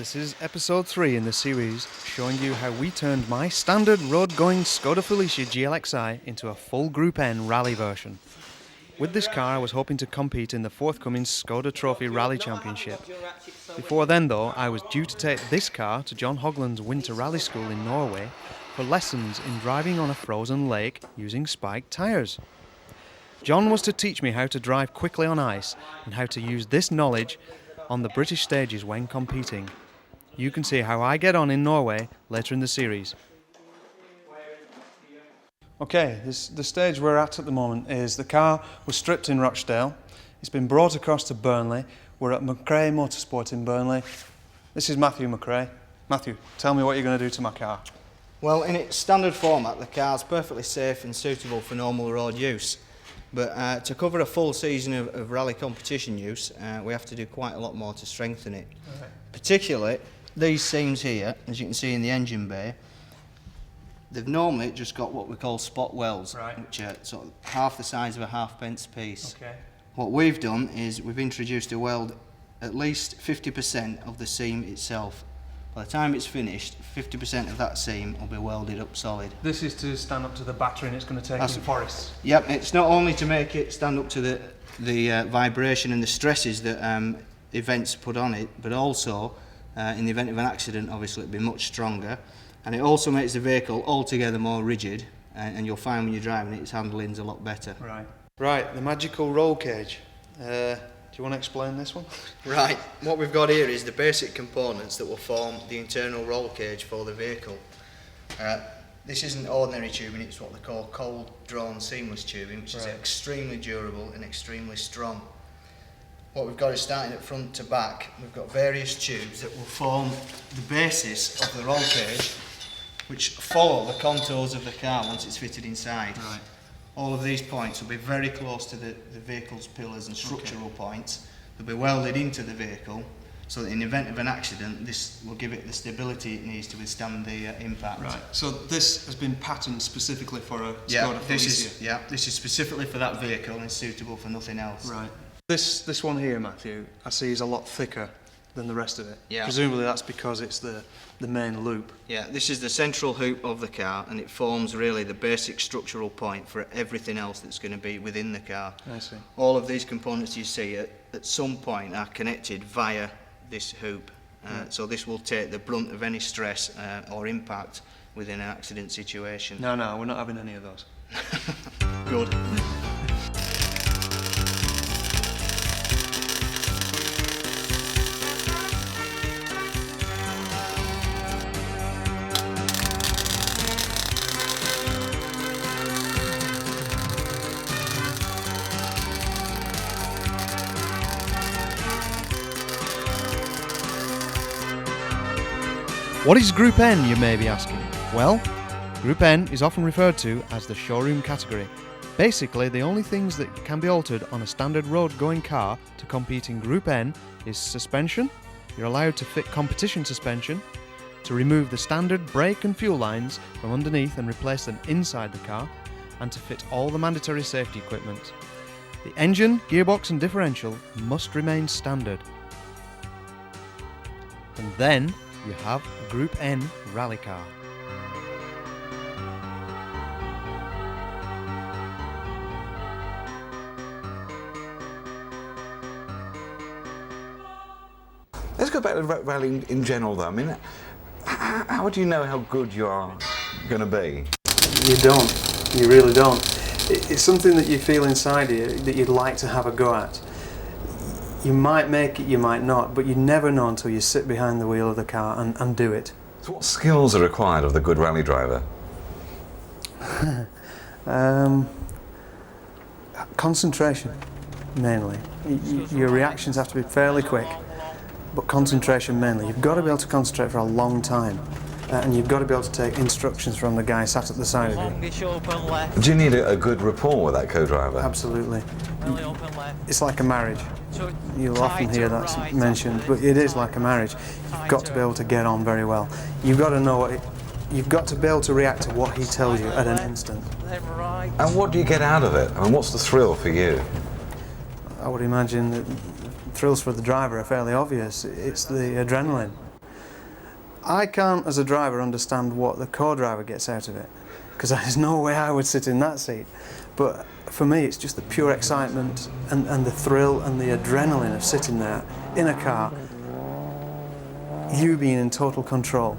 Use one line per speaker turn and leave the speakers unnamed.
This is episode 3 in the series showing you how we turned my standard road-going Skoda Felicia GLXi into a full Group N rally version. With this car I was hoping to compete in the forthcoming Skoda Trophy Rally Championship. Before then though, I was due to take this car to John Hogland's Winter Rally School in Norway for lessons in driving on a frozen lake using spiked tyres. John was to teach me how to drive quickly on ice and how to use this knowledge on the British stages when competing. You can see how I get on in Norway later in the series. Okay, the stage we're at the moment is the car was stripped in Rochdale. It's been brought across to Burnley. We're at McRae Motorsport in Burnley. This is Matthew McRae. Matthew, tell me what you're going to do to my car.
Well, in its standard format, the car's perfectly safe and suitable for normal road use. But to cover a full season of rally competition use, we have to do quite a lot more to strengthen it. Okay. Particularly, these seams here, as you can see in the engine bay, they've normally just got what we call spot welds, right, which are sort of half the size of a halfpence piece. Okay. What we've done is we've introduced a weld at least 50% of the seam itself. By the time it's finished, 50% of that seam will be welded up solid.
This is to stand up to the battering it's going to take in forests?
Yep, it's not only to make it stand up to the vibration and the stresses that events put on it, but also in the event of an accident, obviously it'll be much stronger. And it also makes the vehicle altogether more rigid, and you'll find when you're driving it, its handling's a lot better.
Right, the magical roll cage. Do you want to explain this one?
Right, what we've got here is the basic components that will form the internal roll cage for the vehicle. This isn't ordinary tubing, it's what they call cold drawn seamless tubing, which is extremely durable and extremely strong. What we've got is, starting at front to back, we've got various tubes that will form the basis of the roll cage, which follow the contours of the car once it's fitted inside. Right. All of these points will be very close to the vehicle's pillars and structural points. They'll be welded into the vehicle, so that in the event of an accident, this will give it the stability it needs to withstand the impact.
Right, so this has been patterned specifically for a Skoda Felicia?
This is specifically for that vehicle and is suitable for nothing else.
Right. This one here, Matthew, I see is a lot thicker than the rest of it.
Yeah.
Presumably that's because it's the main loop.
Yeah, this is the central hoop of the car, and it forms really the basic structural point for everything else that's going to be within the car.
I see.
All of these components you see at some point are connected via this hoop. So this will take the brunt of any stress or impact within an accident situation.
No, we're not having any of those.
Good.
What is Group N, you may be asking? Well, Group N is often referred to as the showroom category. Basically, the only things that can be altered on a standard road-going car to compete in Group N is suspension. You're allowed to fit competition suspension, to remove the standard brake and fuel lines from underneath and replace them inside the car, and to fit all the mandatory safety equipment. The engine, gearbox and differential must remain standard. And then you have a Group N rally car.
Let's go back to rallying in general though. I mean, how do you know how good you are going to be?
You don't. You really don't. It's something that you feel inside you that you'd like to have a go at. You might make it, you might not, but you never know until you sit behind the wheel of the car and do it.
So what skills are required of the good rally driver?
Concentration, mainly. Your reactions have to be fairly quick, but concentration mainly. You've got to be able to concentrate for a long time, and you've got to be able to take instructions from the guy sat at the side of you.
Do you need a good rapport with that co-driver?
Absolutely. It's like a marriage. You'll often hear that mentioned, but it is like a marriage. You've got to be able to get on very well. You've got to know you've got to be able to react to what he tells you at an instant.
And what do you get out of it? I mean, what's the thrill for you?
I would imagine that thrills for the driver are fairly obvious. It's the adrenaline. I can't, as a driver, understand what the co-driver gets out of it, because there's no way I would sit in that seat. But for me, it's just the pure excitement and the thrill and the adrenaline of sitting there in a car, you being in total control.